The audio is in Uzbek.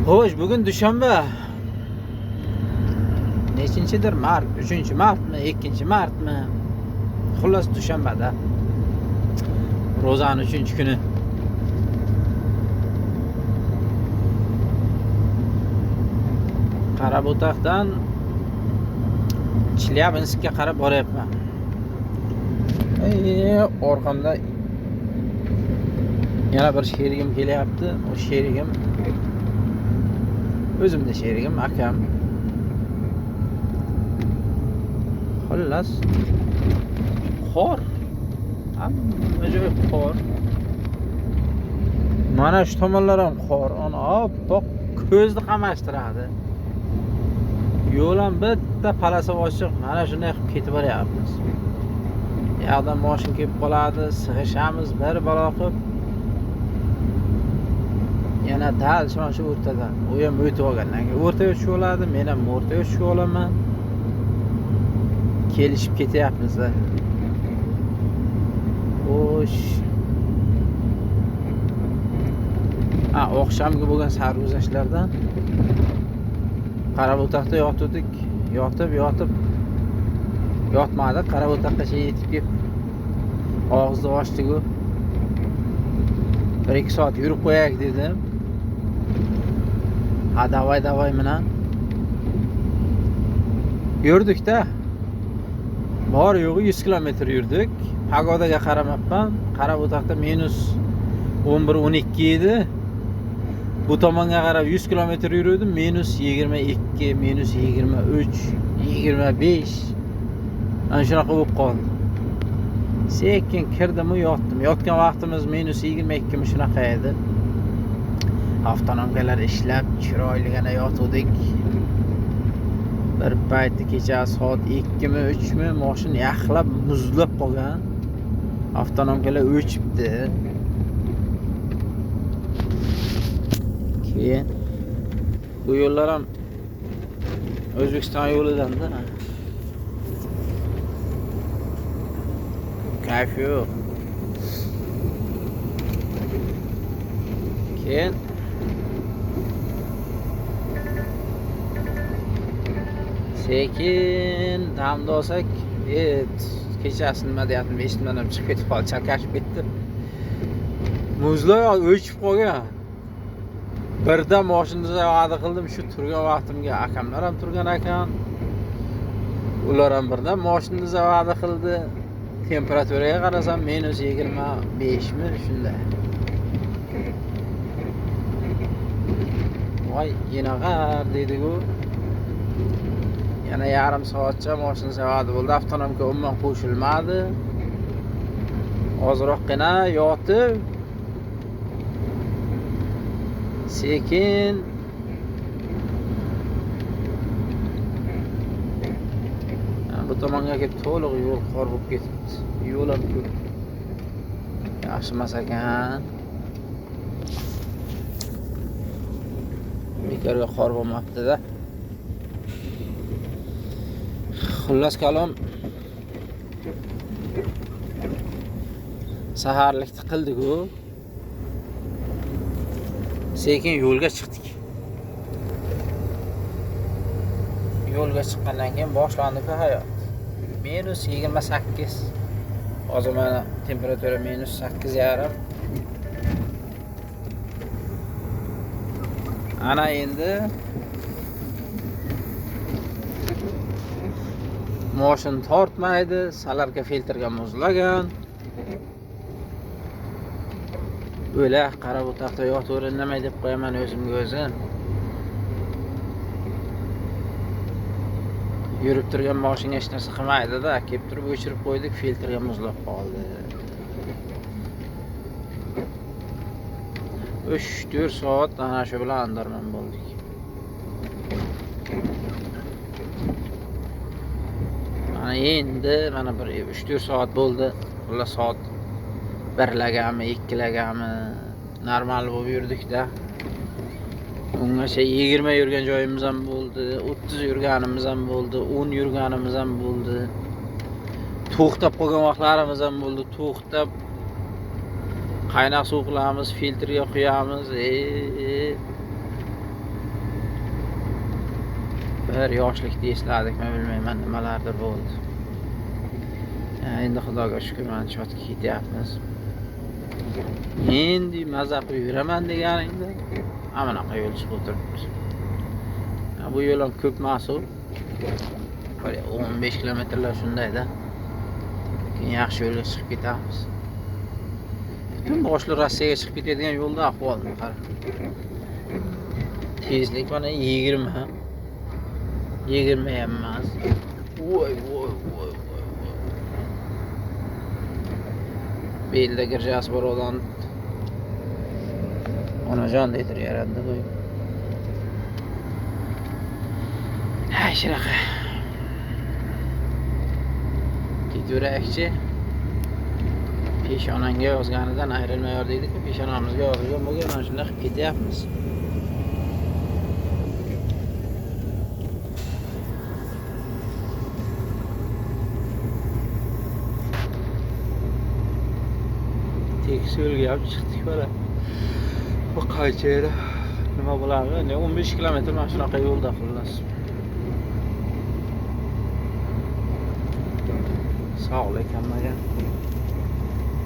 Xo'sh, bugun dushanba. Nechinchidir mart? 3-martmi, 2-martmi? Xullas dushanbada. Ro'zaning 3-kuni. Qarabotaqdan Chelyabinskga qarab boryapman. Orqamda yana bir sherigim kelyapti. O sherigim o'zimda sherigim, akam. Xullas qor. Hamma joy qor. Mana shu tomonlar ham qor. Ana oppoq ko'zni qamashtiradi. Yo'l ham bitta palasi ochiq. Mana shunday qilib ketib boryapmiz. Yoqdan mashin kelib qoladi, sig'ishamiz bir balo qilib. Yana dal shu o'rtada. U ham o'tib olgandan keyin o'rtaga tushib oladi, men ham o'rtaga tushib olaman. Kelishib ketyapmiz-da. Xo'sh. Oqshomgi bo'lgan sarguzashtlardan Qarabotaqda yotdik. Yotib yotmadi. Qarabotaqqa yetib kelib og'izni ochdik-ku. 1-2 soat yurib qo'yaylik dedim. Davay bilan yurdik-da. Bor yo'g'i 100 kilometr yurdik. Pagodaga qaramabman. Qarabotaqda -11-12 edi. Bu tomonga qarab 100 kilometr yurdim. -22, -23, 25. Ana shunaqa bo'lib qoldi. Sekin kirdim-u yotdim. Yotgan vaqtimiz -22 mi shunaqa edi. Avtonomkalar ishlab chiroyligina yotdik. Bir payti kecha soat 2 mi 3 mi mashin yaxlab muzlab qolgan. Avtonomkalar o'chibdi. Keyin bu yo'llar ham O'zbekiston yo'lidan-da. Kayf yo'q. Keyin sekin damda olsak, kechasi nima deyaptim, eshitmadim, chiqib ketib qoldi, chakashib ketdi. Muzlar o'chib qolgan. Birdan mashinada va'da qildim, shu turgan vaqtimga akamlar ham turgan ekan. Ular ham birdan mashinada va'da qildi. Temperaturaga qarasam -25 mi shunday. Voy, yenag'ar deydi-ku. Yana yarim soatcha mashin zavodi bo'ldi. Avtonomga umuman qo'shilmadi. Ozroqgina yotib sekin bu tomonga kelib to'liq yo'l qor bo'lib ketibdi. Yo'l ham ko'p. Yaxshi emas ekan. Bekorga qor bo'lmabdi-da. Xullas kalom saharlikni qildik-ku. Sekin yo'lga chiqdik. Yo'lga chiqqandan keyin boshlandi-ku hayot. -28. Hozir mana temperatura -8,5. Ana endi mashin tortmaydi, salarka filtrga muzlagan. O'la Qarabotaqda yotaver, nima deb qo'yaman o'zimga o'zim. Yurib turgan mashinga hech narsa qilmaydi-da, kelib turib o'chirib qo'ydik, filtrga muzlab qoldi. 3-4 soat ana shu bilan andarman bo'ldik. Mana endi mana bir 3-4 soat bo'ldi. Xullas soat 1lagami, 2lagami normal bo'lib yurdik-da. Ungacha 20 yurgan joyimiz ham bo'ldi, 30 yurganimiz ham bo'ldi, 10 yurganimiz ham bo'ldi. To'xtab qolgan vaqtlarimiz ham bo'ldi. To'xtab qaynoq suv qilamiz, filtrga quyamiz. bir yoshlikda esladikmi bilmayman, nimalardir bo'ldi. Endi Xudoga shukr, mana chotga ketyapmiz. Endi maza qilib yuraman deganingda anaqa yo'l chiqib o'tiribdi. Bu yo'l ham ko'p mas'ul. 15 kilometrlar shundayda. Keyin yaxshi yo'lga chiqib ketamiz. Butun boshli Rossiyaga chiqib ketadigan yo'lda ahvolni qara. Tezlik mana 20. 20 ham emas. Voy. Belda girjasi bor odam onajon deydir yaradda bu. Hay shunaqa. Ketaveraylikchi. Peshonangga yozganidan ayrilmayor deydi-ku, peshonamizga yozilgan bo'lgan, mana shunday qilib ketyapmiz. Tekis yo'lga ham chiqdik mana. Bu qancha yer? Nima bo'ladi? 15 kilometr mana shunaqa yo'lda xullas. Sog'lik hammaga.